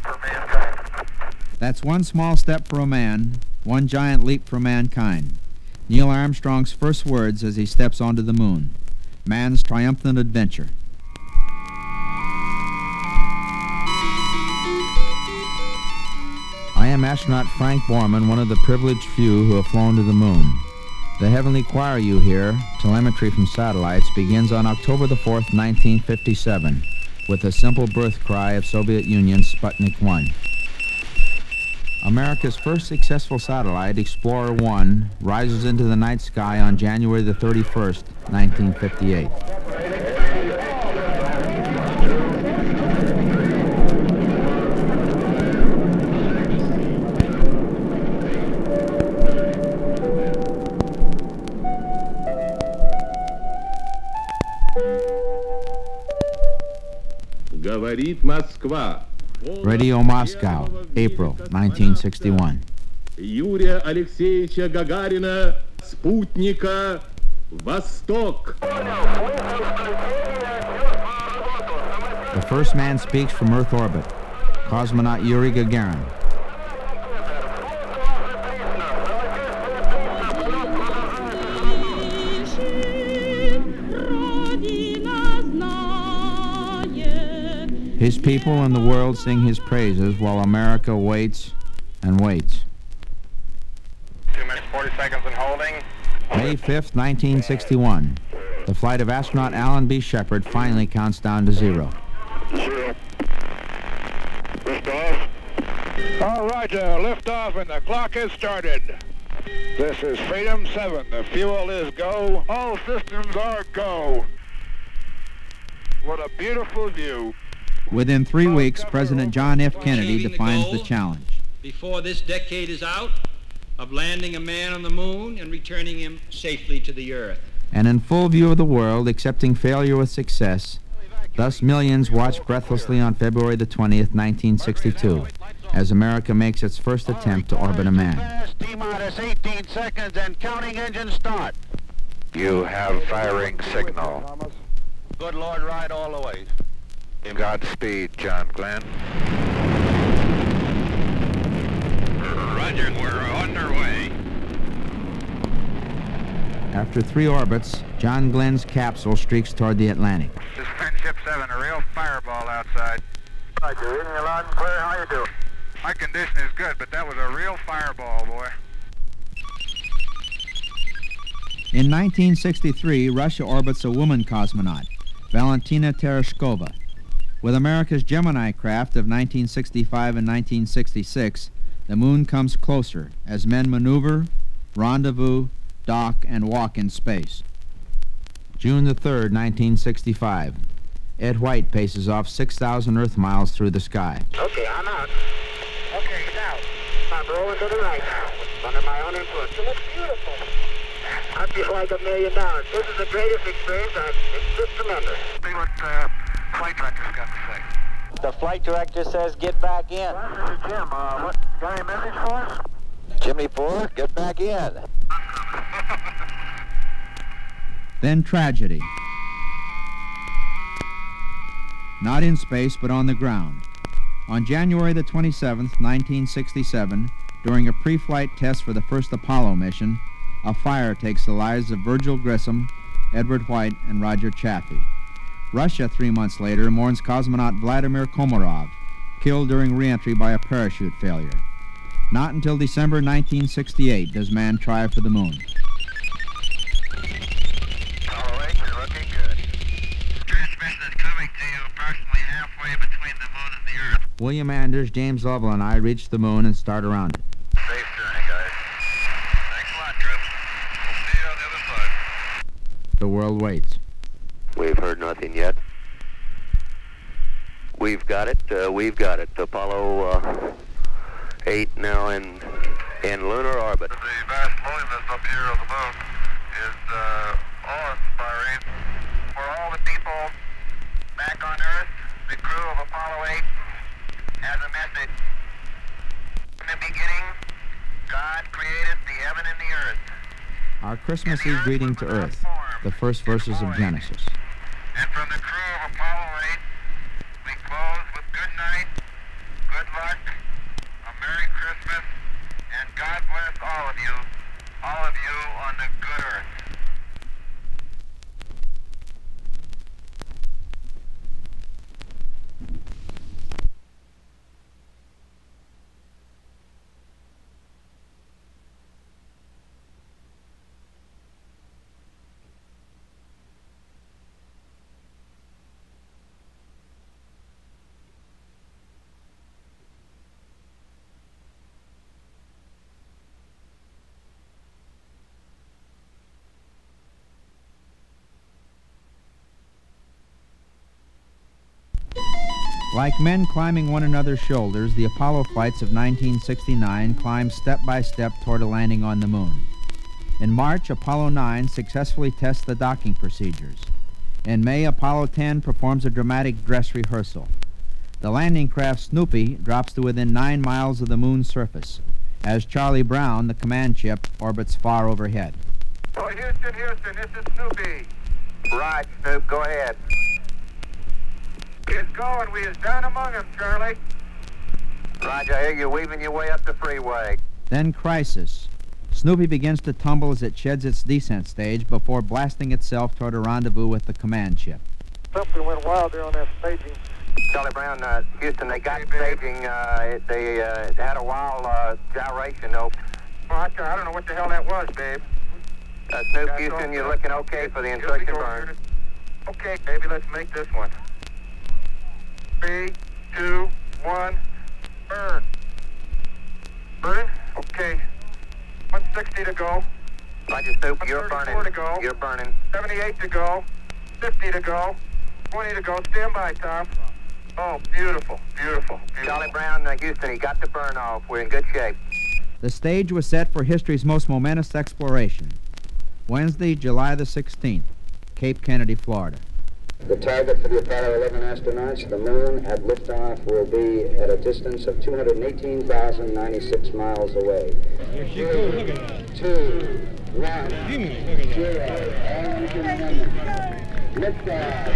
for mankind. That's one small step for a man, one giant leap for mankind. Neil Armstrong's first words as he steps onto the moon. Man's triumphant adventure. I am astronaut Frank Borman, one of the privileged few who have flown to the moon. The Heavenly Choir you hear, telemetry from satellites, begins on October the 4th, 1957, with the simple birth cry of Soviet Union's Sputnik 1. America's first successful satellite, Explorer 1, rises into the night sky on January the 31st, 1958. Говорит Москва. Radio Moscow, April 1961. Юрия Алексеевича Гагарина, спутника «Восток». The first man speaks from Earth orbit, cosmonaut Yuri Gagarin. His people and the world sing his praises while America waits and waits. 2 minutes, 40 seconds and holding. May 5th, 1961. The flight of astronaut Alan B. Shepard finally counts down to 0. 0. Liftoff. All right, liftoff and the clock has started. This is Freedom 7. The fuel is go. All systems are go. What a beautiful view. Within 3 weeks, President John F. Kennedy defines the challenge. Before this decade is out, of landing a man on the moon and returning him safely to the Earth. And in full view of the world, accepting failure with success, thus millions watch breathlessly on February the 20th, 1962, as America makes its first attempt to orbit a man. T-minus 18 seconds and counting engine start. You have firing signal. Good Lord, ride all the way. Godspeed, John Glenn. Roger, we're underway. After 3 orbits, John Glenn's capsule streaks toward the Atlantic. This is Friendship 7, a real fireball outside. Roger, in your loud and clear, how you doing? My condition is good, but that was a real fireball, boy. In 1963, Russia orbits a woman cosmonaut, Valentina Tereshkova. With America's Gemini craft of 1965 and 1966, the moon comes closer as men maneuver, rendezvous, dock, and walk in space. June the 3rd, 1965. Ed White paces off 6,000 Earth miles through the sky. Okay, I'm out. Okay, he's out. I'm rolling to the right now. Under my own influence. It looks beautiful. I feel like $1 million. This is the greatest experience. It's just tremendous. See what flight director's got to say. The flight director says get back in. This is Jim. What, got any message for us? Jimmy 4, get back in. Then tragedy. Not in space, but on the ground. On January the 27th, 1967, during a pre-flight test for the first Apollo mission, a fire takes the lives of Virgil Grissom, Edward White, and Roger Chaffee. Russia, 3 months later, mourns cosmonaut Vladimir Komarov, killed during re-entry by a parachute failure. Not until December 1968 does man try for the moon. All right, you're looking good. Transmission is coming to you approximately halfway between the moon and the Earth. William Anders, James Lovell, and I reach the moon and start around it. Safe journey, guys. Thanks a lot, Trips. We'll see you on the other side. The world waits. We've heard nothing yet. We've got it. Apollo 8 now in lunar orbit. The vast loneliness up here on the moon is awe-inspiring. For all the people back on Earth, the crew of Apollo 8 has a message. In the beginning, God created the heaven and the earth. Our Christmas Eve greeting to Earth, the first verses of Genesis. And from the crew of Apollo 8, we close with good night, good luck, all of you on the good Earth. Like men climbing one another's shoulders, the Apollo flights of 1969 climbed step by step toward a landing on the moon. In March, Apollo 9 successfully tests the docking procedures. In May, Apollo 10 performs a dramatic dress rehearsal. The landing craft Snoopy drops to within 9 miles of the moon's surface, as Charlie Brown, the command ship, orbits far overhead. Oh, Houston, this is Snoopy. Right, Snoop, go ahead. It's going. We is down among them, Charlie. Roger, I hear you weaving your way up the freeway. Then crisis. Snoopy begins to tumble as it sheds its descent stage before blasting itself toward a rendezvous with the command ship. Something went wild there on that staging. Charlie Brown, Houston, they got staging. They had a wild gyration. Oh, I don't know what the hell that was, babe. Snoop, Houston, you're looking okay for the insertion burn. Okay, baby, let's make this one. 3, 2, 1, burn. Burn? Okay. 160 to go. Roger, Snoop, you're burning. 134 to go. You're burning. 78 to go. 50 to go. 20 to go. Stand by, Tom. Oh, beautiful, beautiful, beautiful. Charlie Brown, Houston, he got the burn off. We're in good shape. The stage was set for history's most momentous exploration. Wednesday, July the 16th, Cape Kennedy, Florida. The target for the Apollo 11 astronauts, the moon, at liftoff will be at a distance of 218,096 miles away. 3, 2, 1, 0. Liftoff.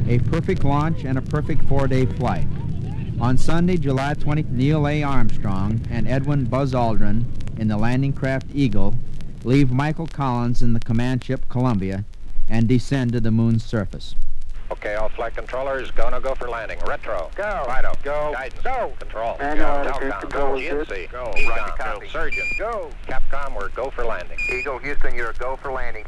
A perfect launch and a perfect 4-day flight. On Sunday, July 20th, Neil A. Armstrong and Edwin Buzz Aldrin in the landing craft Eagle leave Michael Collins in the command ship Columbia and descend to the moon's surface. Okay, all flight controllers, go for landing. Retro. Go. Fido. Go. Guidance. Go. Control. Manual. Go. Okay, Telcom. control is GNC. good. Go. Roger, Ecom. copy. Surgeon. Go. Capcom, we're go for landing. Eagle, Houston, you're a go for landing.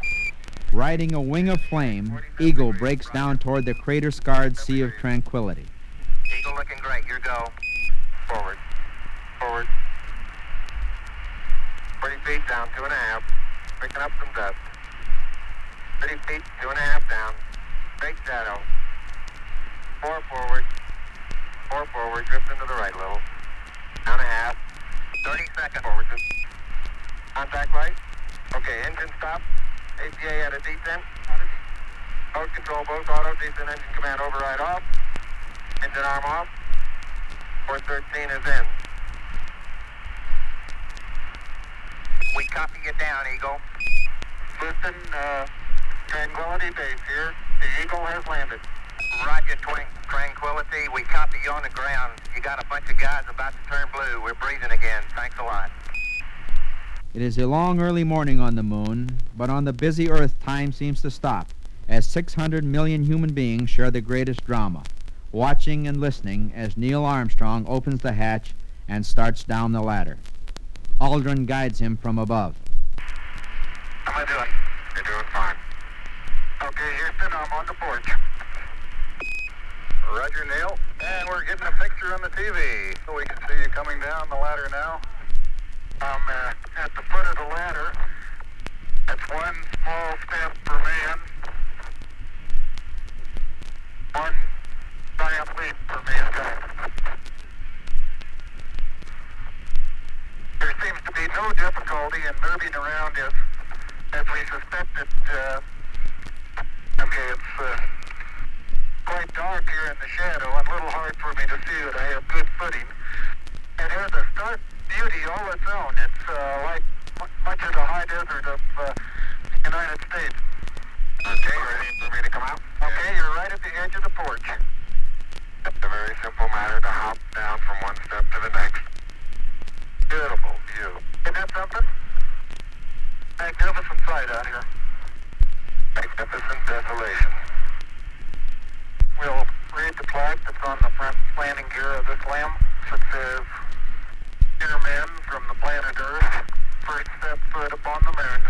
Riding a wing of flame, Eagle breaks down toward the crater-scarred Sea of Tranquility. Eagle looking great. Your go. Forward. Forward. 40 feet down, 2.5. Picking up some dust. 30 feet, 2.5 down. Straight shadow. 4 forward. 4 forward. Drift into the right a little. Down a half. 30 seconds forward. Contact light. Okay, engine stop. APA at a descent. Mode control, both auto, descent, engine command override off. Engine arm off. 413 is in. We copy you down, Eagle. Houston, Tranquility Base here. The Eagle has landed. Roger, Tranquility. We copy you on the ground. You got a bunch of guys about to turn blue. We're breathing again. Thanks a lot. It is a long early morning on the moon, but on the busy Earth time seems to stop, as 600 million human beings share the greatest drama, watching and listening as Neil Armstrong opens the hatch and starts down the ladder. Aldrin guides him from above. How am I doing? You're doing fine. Okay, Houston, I'm on the porch. Roger, Neil. And we're getting a picture on the TV, so we can see you coming down the ladder now. I'm at the foot of the ladder. That's one small step for man, one giant leap for mankind. There seems to be no difficulty in moving around as we suspected. Okay, it's quite dark here in the shadow and a little hard for me to see that I have good footing. It has a stark beauty all its own. It's like much of the high desert of the United States. Okay, ready for me to come out? Okay, you're right at the edge of the porch. It's a very simple matter to hop down from one step to the next. Beautiful view. Isn't that something? Magnificent sight out here. Magnificent desolation. We'll read the plaque that's on the front landing gear of this limb. It says, "Dear men from the planet Earth, first set foot upon the moon,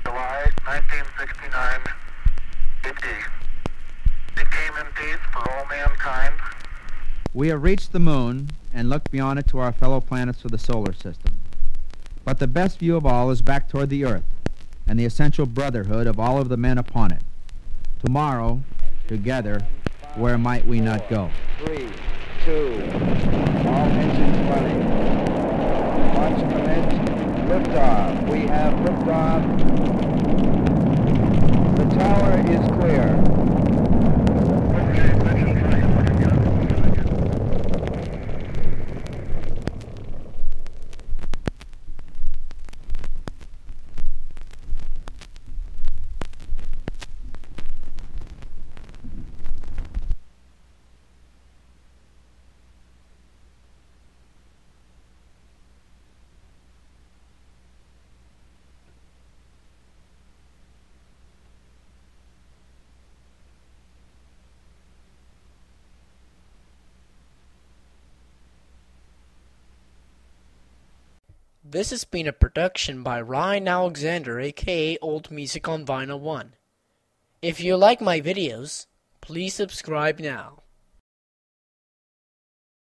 July 1969 AD. It came in peace for all mankind." We have reached the moon and looked beyond it to our fellow planets of the solar system. But the best view of all is back toward the Earth and the essential brotherhood of all of the men upon it. Tomorrow, together, where might we not go? 3, 2, all engines running. Launch commenced. Liftoff. We have liftoff. The tower is clear. This has been a production by Ryan Alexander, aka Old Music on Vinyl 1. If you like my videos, please subscribe now.